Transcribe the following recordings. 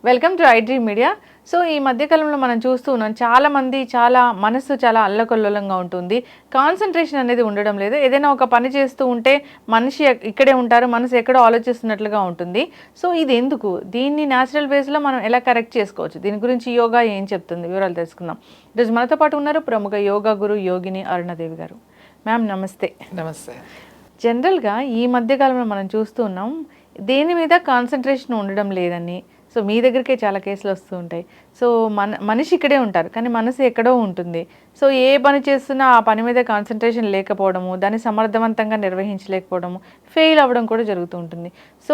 Welcome to iDream media. So ఈ మధ్యకాలంలో మనం చూస్తూ ఉన్నాం, చాలామంది మనసు చాలా అల్లకల్లోలంగా ఉంటుంది, కాన్సన్ట్రేషన్ అనేది ఉండడం లేదు. ఏదైనా ఒక పని చేస్తూ ఉంటే మనిషి ఇక్కడే ఉంటారు, మనసు ఎక్కడో ఆలోచిస్తున్నట్లుగా ఉంటుంది. సో ఇది ఎందుకు, దీన్ని న్యాచురల్ వేస్లో మనం ఎలా కరెక్ట్ చేసుకోవచ్చు, దీని గురించి యోగా ఏం చెప్తుంది, వివరాలు తెలుసుకుందాం. ఈరోజు మనతో పాటు ఉన్నారు ప్రముఖ యోగా గురు యోగిని అరుణాదేవి గారు. మ్యామ్ నమస్తే. నమస్తే. జనరల్గా ఈ మధ్యకాలంలో మనం చూస్తూ ఉన్నాం, దేని మీద కాన్సన్ట్రేషన్ ఉండడం లేదని. సో మీ దగ్గరికే చాలా కేసులు వస్తూ ఉంటాయి. సో మనిషి ఇక్కడే ఉంటారు, కానీ మనసు ఎక్కడో ఉంటుంది. సో ఏ పని చేస్తున్నా ఆ పని మీద కాన్సన్ట్రేషన్ లేకపోవడము, దాన్ని సమర్థవంతంగా నిర్వహించలేకపోవడము, ఫెయిల్ అవ్వడం కూడా జరుగుతూ ఉంటుంది. సో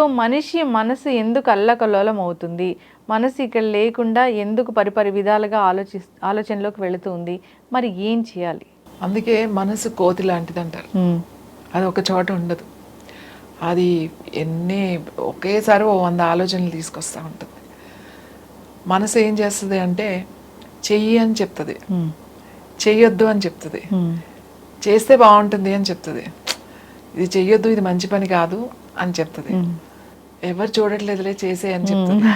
మనసు ఎందుకు అల్లకల్లోలం అవుతుంది, మనసు ఇక్కడ లేకుండా ఎందుకు పరిపరి విధాలుగా ఆలోచనలోకి వెళుతుంది, మరి ఏం చేయాలి? అందుకే మనసు కోతి లాంటిది అంటారు. అది ఒక చోట ఉండదు. అది ఒకేసారి 100 ఆలోచనలు తీసుకొస్తూ ఉంటుంది. మనసు ఏం చేస్తుంది అంటే చెయ్యి అని చెప్తుంది, చెయ్యొద్దు అని చెప్తుంది, చేస్తే బాగుంటుంది అని చెప్తుంది, ఇది చెయ్యొద్దు, ఇది మంచి పని కాదు అని చెప్తుంది, ఎవరు చూడట్లేదులే చేసే అని చెప్తుంది,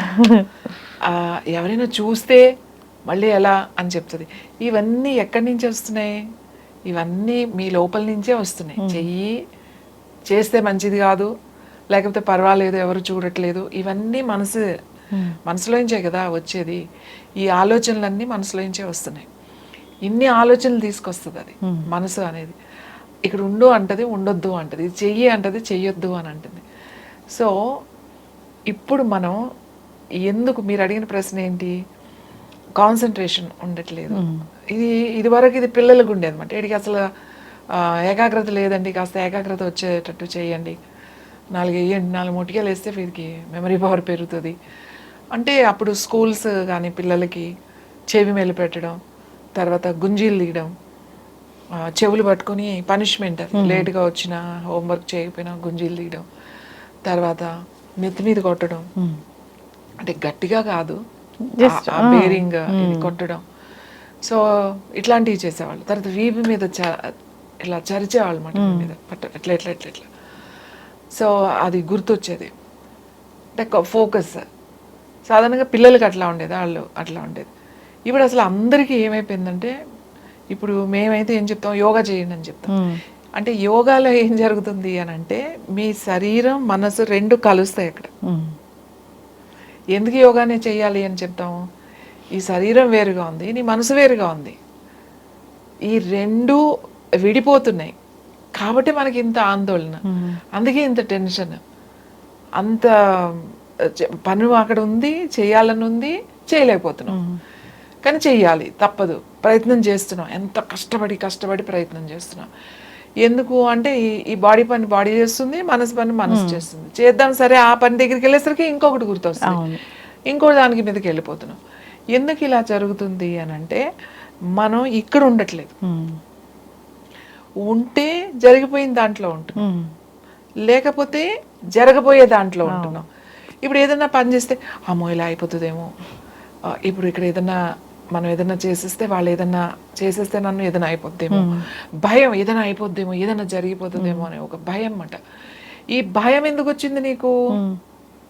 ఎవరైనా చూస్తే మళ్ళీ ఎలా అని చెప్తుంది. ఇవన్నీ ఎక్కడి నుంచి వస్తున్నాయి? ఇవన్నీ మీ లోపల నుంచే వస్తున్నాయి. చెయ్యి, చేస్తే మంచిది కాదు, లేకపోతే పర్వాలేదు ఎవరు చూడట్లేదు, ఇవన్నీ మనసులోంచే కదా వచ్చేది. ఈ ఆలోచనలన్నీ మనసులోంచే వస్తున్నాయి. ఇన్ని ఆలోచనలు తీసుకొస్తుంది అది మనసు అనేది. ఇక్కడ ఉండు అంటది, ఉండొద్దు అంటది, ఇది చెయ్యి అంటది, చెయ్యొద్దు అని అంటుంది. సో ఇప్పుడు మనం ఎందుకు, మీరు అడిగిన ప్రశ్న ఏంటి, కాన్సన్ట్రేషన్ ఉండట్లేదు. ఇదివరకు ఇది పిల్లలకు ఉండేది అనమాట. వీడికి అసలు ఏకాగ్రత లేదండి, కాస్త ఏకాగ్రత వచ్చేటట్టు చేయండి, 4 వేయండి, 4 మొటికలు వేస్తే వీరికి మెమరీ పవర్ పెరుగుతుంది అంటే, అప్పుడు స్కూల్స్ కానీ పిల్లలకి చెవి మెలిపెట్టడం, తర్వాత గుంజీలు తీయడం, చెవులు పట్టుకొని పనిష్మెంట్, లేట్గా వచ్చిన హోంవర్క్ చేయకపోయినా గుంజీలు తీయడం, తర్వాత నెత్తి మీద కొట్టడం, అంటే గట్టిగా కాదు, బేరింగ్ కొట్టడం. సో ఇట్లాంటివి చేసేవాళ్ళు. తర్వాత వీపు మీద ఇలా చరిచేవాళ్ళు మాట మీద ఎట్లా ఎట్లా ఎట్లా ఎట్లా. సో అది గుర్తొచ్చేది, అంటే ఫోకస్. సాధారణంగా పిల్లలకి అట్లా ఉండేది, వాళ్ళు అట్లా ఉండేది. ఇప్పుడు అసలు అందరికీ ఏమైపోయిందంటే, ఇప్పుడు మేమైతే ఏం చెప్తాం, యోగా చేయండి అని చెప్తాం. అంటే యోగాలో ఏం జరుగుతుంది అని అంటే, మీ శరీరం మనసు 2 కలుస్తాయి అక్కడ. ఎందుకు యోగానే చేయాలి అని చెప్తాము? ఈ శరీరం వేరుగా ఉంది, నీ మనసు వేరుగా ఉంది, ఈ 2 విడిపోతున్నాయి కాబట్టి మనకి ఇంత ఆందోళన, అందుకే ఇంత టెన్షన్, అంత పని అక్కడ ఉంది, చేయాలని ఉంది, చేయలేకపోతున్నాం. కానీ చెయ్యాలి, తప్పదు, ప్రయత్నం చేస్తున్నాం, ఎంత కష్టపడి ప్రయత్నం చేస్తున్నాం. ఎందుకు అంటే ఈ బాడీ పని బాడీ చేస్తుంది, మనసు పని మనసు చేస్తుంది. చేద్దాం సరే, ఆ పని దగ్గరికి వెళ్ళేసరికి ఇంకొకటి గుర్తొస్తుంది, ఇంకో దానికి మీదకి వెళ్ళిపోతున్నాం. ఎందుకు ఇలా జరుగుతుంది అని అంటే, మనం ఇక్కడ ఉండట్లేదు. ఉంటే జరిగిపోయిన దాంట్లో ఉంటున్నాం, లేకపోతే జరగబోయే దాంట్లో ఉంటున్నాం. ఇప్పుడు ఏదైనా పని చేస్తే అమ్మో ఇలా అయిపోతుందేమో, ఇప్పుడు ఇక్కడ మనం ఏదైనా చేసేస్తే, వాళ్ళు ఏదన్నా చేసేస్తే నన్ను ఏదైనా అయిపోద్దేమో, భయం, ఏదైనా అయిపోద్దేమో, ఏదైనా జరిగిపోతుందేమో అనే ఒక భయం అన్నమాట. ఈ భయం ఎందుకు వచ్చింది నీకు?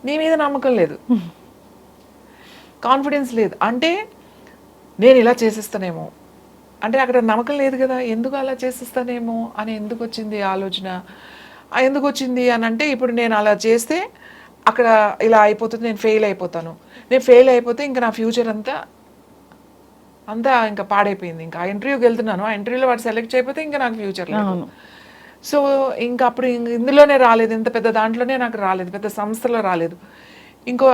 నీ మీద నమ్మకం లేదు, కాన్ఫిడెన్స్ లేదు. అంటే నేను ఇలా చేసేస్తానేమో అంటే అక్కడ నమ్మకం లేదు కదా, ఎందుకు అలా చేసేస్తానేమో అని ఎందుకు వచ్చింది ఆలోచన? ఎందుకు వచ్చింది అని అంటే, ఇప్పుడు నేను అలా చేస్తే అక్కడ ఇలా అయిపోతుంది, నేను ఫెయిల్ అయిపోతాను, నేను ఫెయిల్ అయిపోతే ఇంకా నా ఫ్యూచర్ అంతా ఇంకా పాడైపోయింది. ఇంకా ఆ ఇంటర్వ్యూకి వెళ్తున్నాను, ఆ ఇంటర్వ్యూలో వాడు సెలెక్ట్ అయిపోతే ఇంకా నాకు ఫ్యూచర్ లేదు. సో ఇంకా అప్పుడు ఇందులోనే రాలేదు, ఇంత పెద్ద దాంట్లోనే నాకు రాలేదు, పెద్ద సంస్థలో రాలేదు, ఇంకో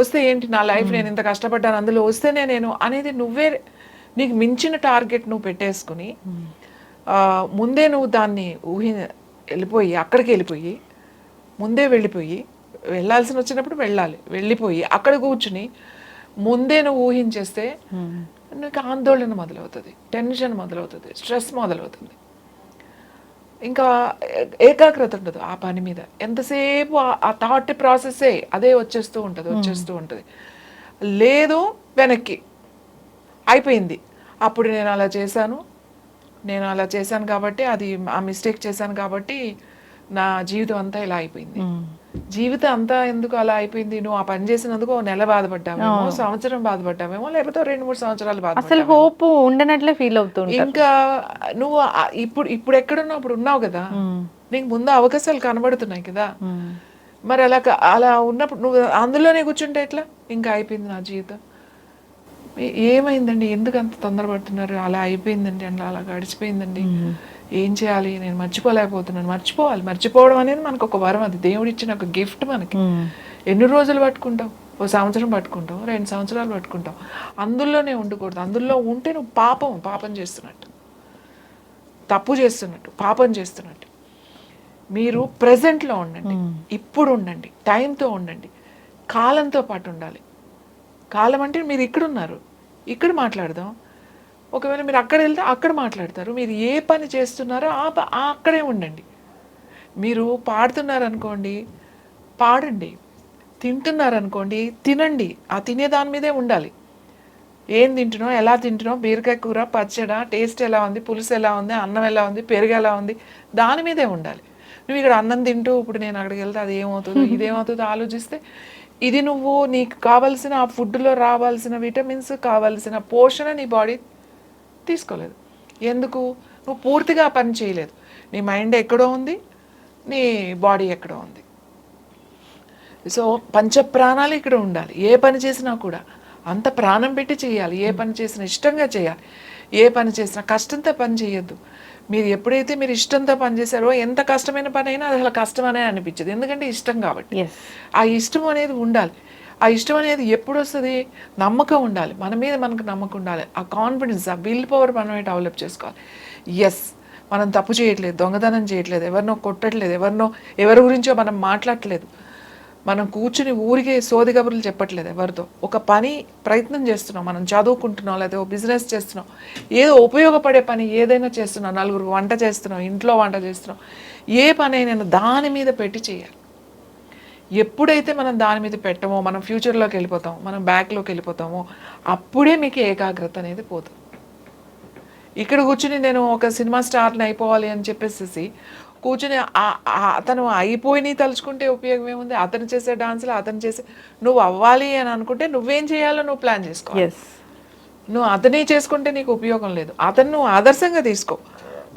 వస్తే ఏంటి నా లైఫ్, నేను ఇంత కష్టపడ్డాను అందులో వస్తేనే నేను అనేది, నువ్వే నీకు మించిన టార్గెట్ నువ్వు పెట్టేసుకుని ముందే నువ్వు దాన్ని అక్కడికి వెళ్ళిపోయి ముందే వెళ్ళాల్సిన వచ్చినప్పుడు వెళ్ళిపోయి అక్కడ కూర్చుని ముందే నువ్వు ఊహించేస్తే నీకు ఆందోళన మొదలవుతుంది, టెన్షన్ మొదలవుతుంది, స్ట్రెస్ మొదలవుతుంది, ఇంకా ఏకాగ్రత ఉండదు ఆ పని మీద. ఎంతసేపు ఆ థాట్ ప్రాసెస్సే అదే వచ్చేస్తూ ఉంటుంది. లేదు వెనక్కి అయిపోయింది, అప్పుడు నేను అలా చేశాను కాబట్టి, అది ఆ మిస్టేక్ చేశాను కాబట్టి నా జీవితం అంతా ఇలా అయిపోయింది, జీవితం అంతా ఎందుకు అలా అయిపోయింది, నువ్వు ఆ పని చేసినందుకు ఓ నెల బాధపడ్డావేమో, సంవత్సరం బాధపడ్డావేమో, లేకపోతే 2-3 సంవత్సరాలు అసలు బాధపడ్డావేమో. హోప్ ఉండనట్లే ఫీల్ అవుతుంటారు. ఇంకా నువ్వు ఇప్పుడు ఎక్కడున్నావు, అప్పుడు ఉన్నావు కదా, నీకు ముందు అవకాశాలు కనబడుతున్నాయి కదా. మరి అలా ఉన్నప్పుడు నువ్వు అందులోనే కూర్చుంటే ఎట్లా? ఇంకా అయిపోయింది నా జీవితం, ఏమైందండి, ఎందుకు అంత తొందరపడుతున్నారు, అలా అయిపోయిందండి, అలా గడిచిపోయిందండి, ఏం చేయాలి, నేను మర్చిపోలేకపోతున్నాను. మర్చిపోవడం అనేది మనకు ఒక వరం, అది దేవుడు ఇచ్చిన ఒక గిఫ్ట్ మనకి. ఎన్ని రోజులు పట్టుకుంటావు? ఓ సంవత్సరం పట్టుకుంటావు, 2 సంవత్సరాలు పట్టుకుంటావు. అందులోనే ఉండకూడదు. అందులో ఉంటే నువ్వు పాపం చేస్తున్నట్టు, తప్పు చేస్తున్నట్టు, పాపం చేస్తున్నట్టు. మీరు ప్రజెంట్లో ఉండండి, ఇప్పుడు ఉండండి, టైంతో ఉండండి, కాలంతో పాటు ఉండాలి. కాలం అంటే మీరు ఇక్కడ ఉన్నారు, ఇక్కడ మాట్లాడదాం. ఒకవేళ మీరు అక్కడ వెళ్తే అక్కడ మాట్లాడతారు. మీరు ఏ పని చేస్తున్నారో అక్కడే ఉండండి. మీరు పాడుతున్నారనుకోండి, పాడండి. తింటున్నారనుకోండి, తినండి. ఆ తినే దాని మీదే ఉండాలి. ఏం తింటున్నావు, ఎలా తింటున్నావు, బీరకాయ కూర, పచ్చడా, టేస్ట్ ఎలా ఉంది, పులుసు ఎలా ఉంది, అన్నం ఎలా ఉంది, పెరుగు ఎలా ఉంది, దాని మీదే ఉండాలి. నువ్వు ఇక్కడ అన్నం తింటూ ఇప్పుడు నేను అక్కడికి వెళ్తే అది ఏమవుతుందో ఇదేమవుతుందో ఆలోచిస్తే, ఇది నువ్వు నీకు కావాల్సిన ఆ ఫుడ్లో రావాల్సిన విటమిన్స్, కావాల్సిన పోషణ నీ బాడీ తీసుకోలేదు. ఎందుకు? నువ్వు పూర్తిగా పని చేయలేదు. నీ మైండ్ ఎక్కడో ఉంది, నీ బాడీ ఎక్కడో ఉంది. సో పంచప్రాణాలు ఇక్కడ ఉండాలి. ఏ పని చేసినా కూడా అంత ప్రాణం పెట్టి చేయాలి. ఏ పని చేసినా ఇష్టంగా చేయాలి. ఏ పని చేసినా కష్టంతో పని చేయొద్దు. మీరు ఎప్పుడైతే మీరు ఇష్టంతో పని చేశారో, ఎంత కష్టమైన పని అయినా అది అసలు కష్టమనే అనిపించదు, ఎందుకంటే ఇష్టం కాబట్టి. ఆ ఇష్టం అనేది ఉండాలి. ఆ ఇష్టం అనేది ఎప్పుడు వస్తుంది? నమ్మకం ఉండాలి, మన మీద మనకు నమ్మకం ఉండాలి. ఆ కాన్ఫిడెన్స్, ఆ విల్ పవర్ మనం డెవలప్ చేసుకోవాలి. ఎస్, మనం తప్పు చేయట్లేదు, దొంగతనం చేయట్లేదు, ఎవరినో కొట్టట్లేదు, ఎవరి గురించో మనం మాట్లాడట్లేదు, మనం కూర్చుని ఊరికే సోది కబుర్లు చెప్పట్లేదు ఎవరితో. ఒక పని ప్రయత్నం చేస్తున్నాం, మనం చదువుకుంటున్నాం, లేదా ఒక బిజినెస్ చేస్తున్నాం, ఏదో ఉపయోగపడే పని ఏదైనా చేస్తున్నాం, నలుగురు వంట చేస్తున్నాం, ఇంట్లో వంట చేస్తున్నాం, ఏ పని అయినా దాని మీద పెట్టి చేయాలి. ఎప్పుడైతే మనం దాని మీద పెట్టమో మనం ఫ్యూచర్లోకి వెళ్ళిపోతాం, మనం బ్యాక్లోకి వెళ్ళిపోతామో, అప్పుడే మీకు ఏకాగ్రత అనేది పోతుంది. ఇక్కడ కూర్చుని నేను ఒక సినిమా స్టార్ని అయిపోవాలి అని చెప్పేసి కూర్చుని అతను అయిపోయి తలుచుకుంటే ఉపయోగం ఏముంది? అతను చేసే డాన్సులు అతను చేసే, నువ్వు అవ్వాలి అని అనుకుంటే నువ్వేం చేయాలో నువ్వు ప్లాన్ చేసుకో. నువ్వు అతనే చేసుకుంటే నీకు ఉపయోగం లేదు. అతను నువ్వు ఆదర్శంగా తీసుకో,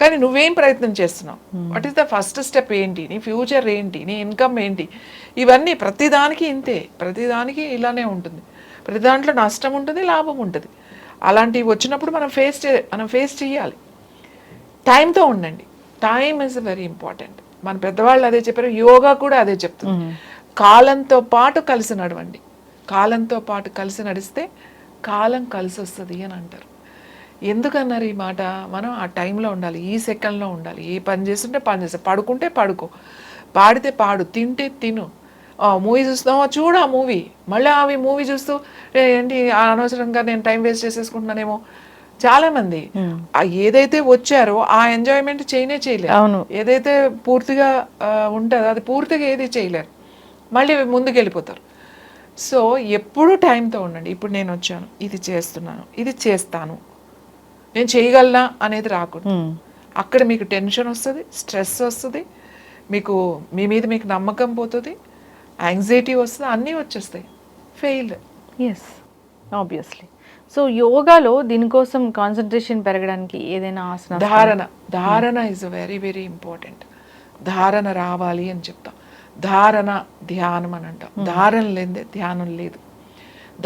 కానీ నువ్వేం ప్రయత్నం చేస్తున్నావు? What is the first step ఏంటి? నీ ఫ్యూచర్ ఏంటి? నీ ఇన్కమ్ ఏంటి? ఇవన్నీ ప్రతిదానికి ఇంతే, ప్రతిదానికి ఇలానే ఉంటుంది. ప్రతి దాంట్లో నష్టం ఉంటుంది, లాభం ఉంటుంది. అలాంటివి వచ్చినప్పుడు మనం ఫేస్ చేయాలి. టైంతో ఉండండి. Time is very important. మన పెద్దవాళ్ళు అదే చెప్పారు, యోగా కూడా అదే చెప్తుంది. కాలంతో పాటు కలిసి నడవండి. కాలంతో పాటు కలిసి నడిస్తే కాలం కలిసి వస్తుంది అని అంటారు. ఎందుకన్నారు ఈ మాట? మనం ఆ టైంలో ఉండాలి, ఈ సెకండ్లో ఉండాలి. ఏ పని చేస్తుంటే పని చేస్తా, పడుకుంటే పడుకో, పాడితే పాడు, తింటే తిను, మూవీ చూస్తావా చూడు ఆ మూవీ, మళ్ళీ అవి మూవీ చూస్తూ ఏంటి అనవసరంగా నేను టైం వేస్ట్ చేసేసుకుంటున్నానేమో. చాలామంది ఏదైతే వచ్చారో ఆ ఎంజాయ్మెంట్ చేయలేరు. ఏదైతే పూర్తిగా ఉంటుందో అది పూర్తిగా ఏది చేయలేరు, మళ్ళీ ముందుకు వెళ్ళిపోతారు. సో ఎప్పుడు టైంతో ఉండండి. ఇప్పుడు నేను వచ్చాను, ఇది చేస్తున్నాను, ఇది చేస్తాను, నేను చేయగలనా అనేది రాకూడదు. అక్కడ మీకు టెన్షన్ వస్తుంది, స్ట్రెస్ వస్తుంది, మీ మీద మీకు నమ్మకం పోతుంది, యాంగ్జైటీ వస్తుంది, అన్నీ వచ్చేస్తాయి. ఫెయిల్. Yes, obviously. సో యోగాలో దీనికోసం కాన్సన్ట్రేషన్ పెరగడానికి ఏదైనా ఆసన? ధారణ ఈజ్ వెరీ వెరీ ఇంపార్టెంట్. ధారణ రావాలి అని చెప్తాం. ధారణ ధ్యానం అని అంటాం. ధారణ లేదే ధ్యానం లేదు.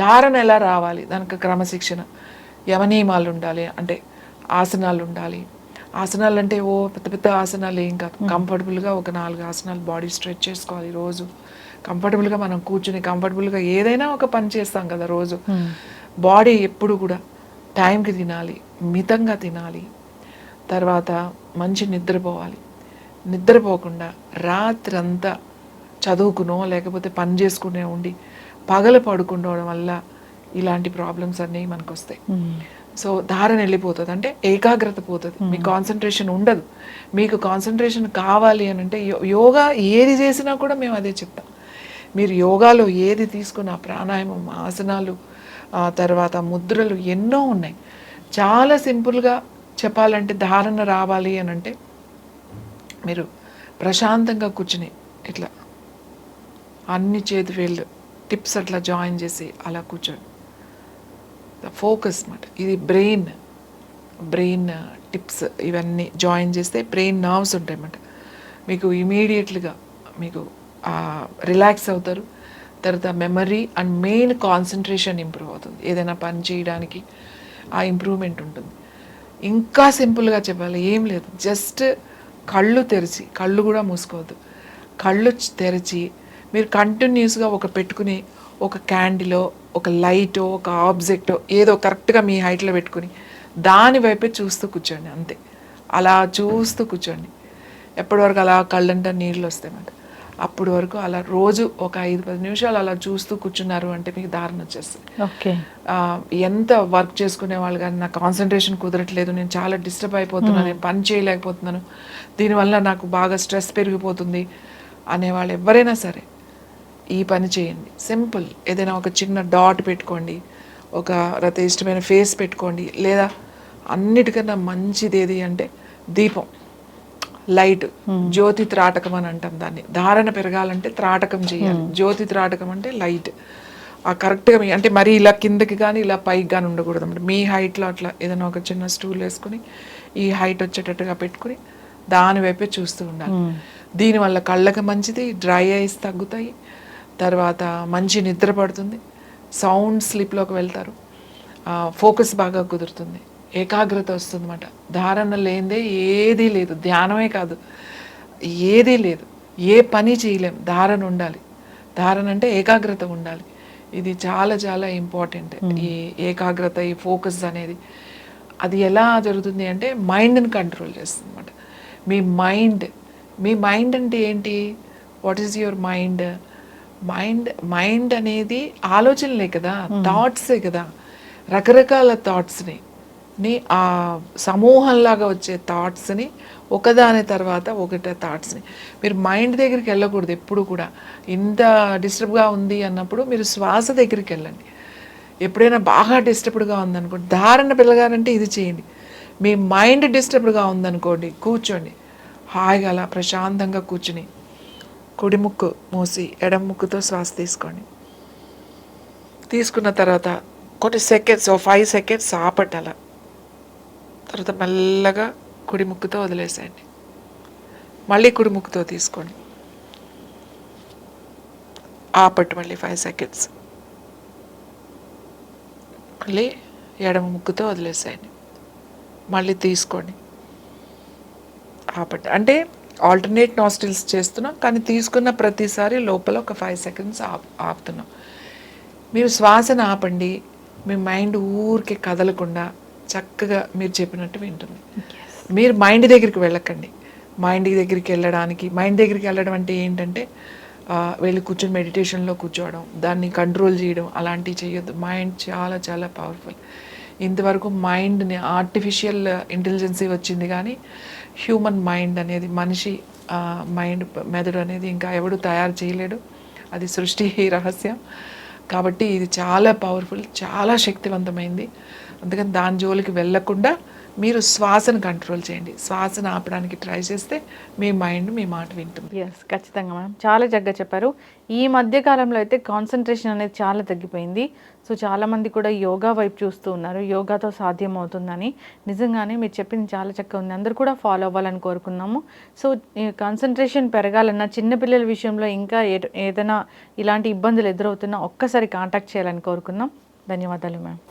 ధారణ ఎలా రావాలి? దానికి క్రమశిక్షణ, యమనియమాలు ఉండాలి, అంటే ఆసనాలు ఉండాలి. ఆసనాలు అంటే ఓ పెద్ద పెద్ద ఆసనాలు ఏం కాదు. కంఫర్టబుల్గా ఒక 4 ఆసనాలు బాడీ స్ట్రెచ్ చేసుకోవాలి రోజు. కంఫర్టబుల్గా మనం కూర్చుని కంఫర్టబుల్గా ఏదైనా ఒక పని చేస్తాం కదా రోజు. బాడీ ఎప్పుడు కూడా టైంకి తినాలి, మితంగా తినాలి, తర్వాత మంచి నిద్రపోవాలి. నిద్రపోకుండా రాత్రంతా చదువుకునో లేకపోతే పని చేసుకునే ఉండి పగలు పడుకుండడం వల్ల ఇలాంటి ప్రాబ్లమ్స్ అన్నీ మనకు వస్తాయి. సో ధారణ వెళ్ళిపోతుంది, అంటే ఏకాగ్రత పోతుంది, మీ కాన్సన్ట్రేషన్ ఉండదు. మీకు కాన్సన్ట్రేషన్ కావాలి అని అంటే యోగా ఏది చేసినా కూడా మేము అదే చెప్తాం. మీరు యోగాలో ఏది తీసుకున్న ప్రాణాయామం, ఆసనాలు, తర్వాత ముద్రలు ఎన్నో ఉన్నాయి. చాలా సింపుల్గా చెప్పాలంటే ధారణ రావాలి అని అంటే మీరు ప్రశాంతంగా కూర్చుని ఇట్లా అన్ని చేతి వేళ్ళు టిప్స్ అట్లా జాయిన్ చేసి అలా కూర్చోండి. ఫోకస్ అన్నమాట. ఇది బ్రెయిన్ టిప్స్ ఇవన్నీ జాయిన్ చేస్తే బ్రెయిన్ నర్వ్స్ ఉంటాయన్నమాట. మీకు ఇమీడియట్లీగా మీకు రిలాక్స్ అవుతారు. తర్వాత memory and main concentration improve అవుతుంది. ఏదైనా పని చేయడానికి ఆ ఇంప్రూవ్మెంట్ ఉంటుంది. ఇంకా సింపుల్గా చెప్పాలి, ఏం లేదు, జస్ట్ కళ్ళు తెరిచి, కళ్ళు కూడా మూసుకోవద్దు, కళ్ళు తెరిచి మీరు కంటిన్యూస్గా పెట్టుకుని ఒక క్యాండిలో ఒక లైటో ఒక ఆబ్జెక్టో ఏదో కరెక్ట్గా మీ హైట్లో పెట్టుకుని దాని వైపే చూస్తూ కూర్చోండి. అంతే, అలా చూస్తూ కూర్చోండి. ఎప్పటి వరకు అలా కళ్ళంటా నీళ్ళు వస్తాయన్నమాట. అప్పటి వరకు అలా రోజు ఒక 5-10 నిమిషాలు అలా చూస్తూ కూర్చున్నారు అంటే మీకు దారిని వచ్చేస్తుంది. ఓకే. ఎంత వర్క్ చేసుకునే వాళ్ళు కానీ నాకు కాన్సన్ట్రేషన్ కుదరట్లేదు, నేను చాలా డిస్టర్బ్ అయిపోతున్నాను, నేను పని చేయలేకపోతున్నాను, దీనివల్ల నాకు బాగా స్ట్రెస్ పెరిగిపోతుంది అనేవాళ్ళు ఎవరైనా సరే ఈ పని చేయండి. సింపుల్, ఏదైనా ఒక చిన్న డాట్ పెట్టుకోండి, ఒక ఇష్టమైన ఫేస్ పెట్టుకోండి, లేదా అన్నిటికన్నా మంచిది ఏది అంటే దీపం, లైట్, జ్యోతి త్రాటకం అని అంటాం దాన్ని. ధారణ పెరగాలంటే త్రాటకం చేయాలి. జ్యోతి త్రాటకం అంటే లైట్. ఆ కరెక్ట్గా అంటే మరీ ఇలా కిందకి కానీ ఇలా పైకి కానీ ఉండకూడదు అన్నమాట. మీ హైట్లో అట్లా ఏదైనా ఒక చిన్న స్టూల్ వేసుకుని ఈ హైట్ వచ్చేటట్టుగా పెట్టుకుని దాని వైపే చూస్తూ ఉండాలి. దీనివల్ల కళ్ళకి మంచిది, డ్రై ఐస్ తగ్గుతాయి, తర్వాత మంచి నిద్ర పడుతుంది, సౌండ్ స్లీప్లోకి వెళ్తారు, ఫోకస్ బాగా కుదురుతుంది, ఏకాగ్రత వస్తుంది అన్నమాట. ధారణ లేనిదే ఏదీ లేదు, ధ్యానమే కాదు ఏదీ లేదు, ఏ పని చేయలేం, ధారణ ఉండాలి. ధారణ అంటే ఏకాగ్రత ఉండాలి. ఇది చాలా చాలా ఇంపార్టెంట్. ఈ ఏకాగ్రత, ఈ ఫోకస్ అనేది అది ఎలా జరుగుతుంది అంటే మైండ్ని కంట్రోల్ చేస్తుంది అన్నమాట. మీ మైండ్ అంటే ఏంటి? What is your mind? Mind అనేది ఆలోచనలే కదా, థాట్సే కదా. రకరకాల థాట్స్ని ఆ సమూహంలాగా వచ్చే థాట్స్ని ఒకదాని తర్వాత ఒకటే థాట్స్ని మీరు మైండ్ దగ్గరికి వెళ్ళకూడదు ఎప్పుడు కూడా. ఇంత డిస్టర్బ్గా ఉంది అన్నప్పుడు మీరు శ్వాస దగ్గరికి వెళ్ళండి. ఎప్పుడైనా బాగా డిస్టర్బ్డ్గా ఉందనుకోండి, ధారణ పెరగాలంటే ఇది చేయండి. మీ మైండ్ డిస్టర్బ్డ్గా ఉందనుకోండి, కూర్చోండి హాయిగా, అలా ప్రశాంతంగా కూర్చుని కుడి ముక్కు మూసి ఎడమ ముక్కుతో శ్వాస తీసుకోండి. తీసుకున్న తర్వాత కొన్ని సెకండ్స్, 5 సెకండ్స్ ఆపండి. అలా తర్వాత మెల్లగా కుడి ముక్కుతో వదిలేసేయండి. మళ్ళీ కుడి ముక్కుతో తీసుకోండి, ఆపట్టు మళ్ళీ 5 సెకండ్స్, మళ్ళీ ఎడమ ముక్కుతో వదిలేసేయండి, మళ్ళీ తీసుకోండి, ఆపట్టు. అంటే ఆల్టర్నేట్ నాస్ట్రిల్స్ చేస్తున్నాం, కానీ తీసుకున్న ప్రతిసారి లోపల ఒక 5 సెకండ్స్ ఆపుతున్నాం. మీరు శ్వాసను ఆపండి, మీ మైండ్ ఊరికే కదలకుండా చక్కగా మీరు చెప్పినట్టు వింటుంది. మీరు మైండ్ దగ్గరికి వెళ్ళకండి. మైండ్ దగ్గరికి వెళ్ళడం అంటే ఏంటంటే వెళ్ళి కూర్చొని మెడిటేషన్లో కూర్చోవడం, దాన్ని కంట్రోల్ చేయడం, అలాంటివి చేయొద్దు. మైండ్ చాలా చాలా పవర్ఫుల్. ఇంతవరకు మైండ్ని ఆర్టిఫిషియల్ ఇంటెలిజెన్సీ వచ్చింది, కానీ హ్యూమన్ మైండ్ అనేది, మనిషి మెదడు అనేది ఇంకా ఎవడు తయారు చేయలేడు. అది సృష్టి రహస్యం. కాబట్టి ఇది చాలా పవర్ఫుల్, చాలా శక్తివంతమైంది. అందుకని దాని జోలికి వెళ్ళకుండా మీరు శ్వాసను కంట్రోల్ చేయండి. శ్వాసను ఆపడానికి ట్రై చేస్తే మీ మైండ్ మీ మాట వింటుంది. ఎస్, ఖచ్చితంగా మేడం, చాలా చక్కగా చెప్పారు. ఈ మధ్య కాలంలో అయితే కాన్సన్ట్రేషన్ అనేది చాలా తగ్గిపోయింది. సో చాలామంది కూడా యోగా వైపు చూస్తూ ఉన్నారు, యోగాతో సాధ్యం అవుతుందని. నిజంగానే మీరు చెప్పింది చాలా చక్కగా ఉంది, అందరూ కూడా ఫాలో అవ్వాలని కోరుకున్నాము. సో కాన్సన్ట్రేషన్ పెరగాలన్నా, చిన్నపిల్లల విషయంలో ఇంకా ఏదైనా ఇలాంటి ఇబ్బందులు ఎదురవుతున్నా ఒక్కసారి కాంటాక్ట్ చేయాలని కోరుకున్నాం. ధన్యవాదాలు మ్యామ్.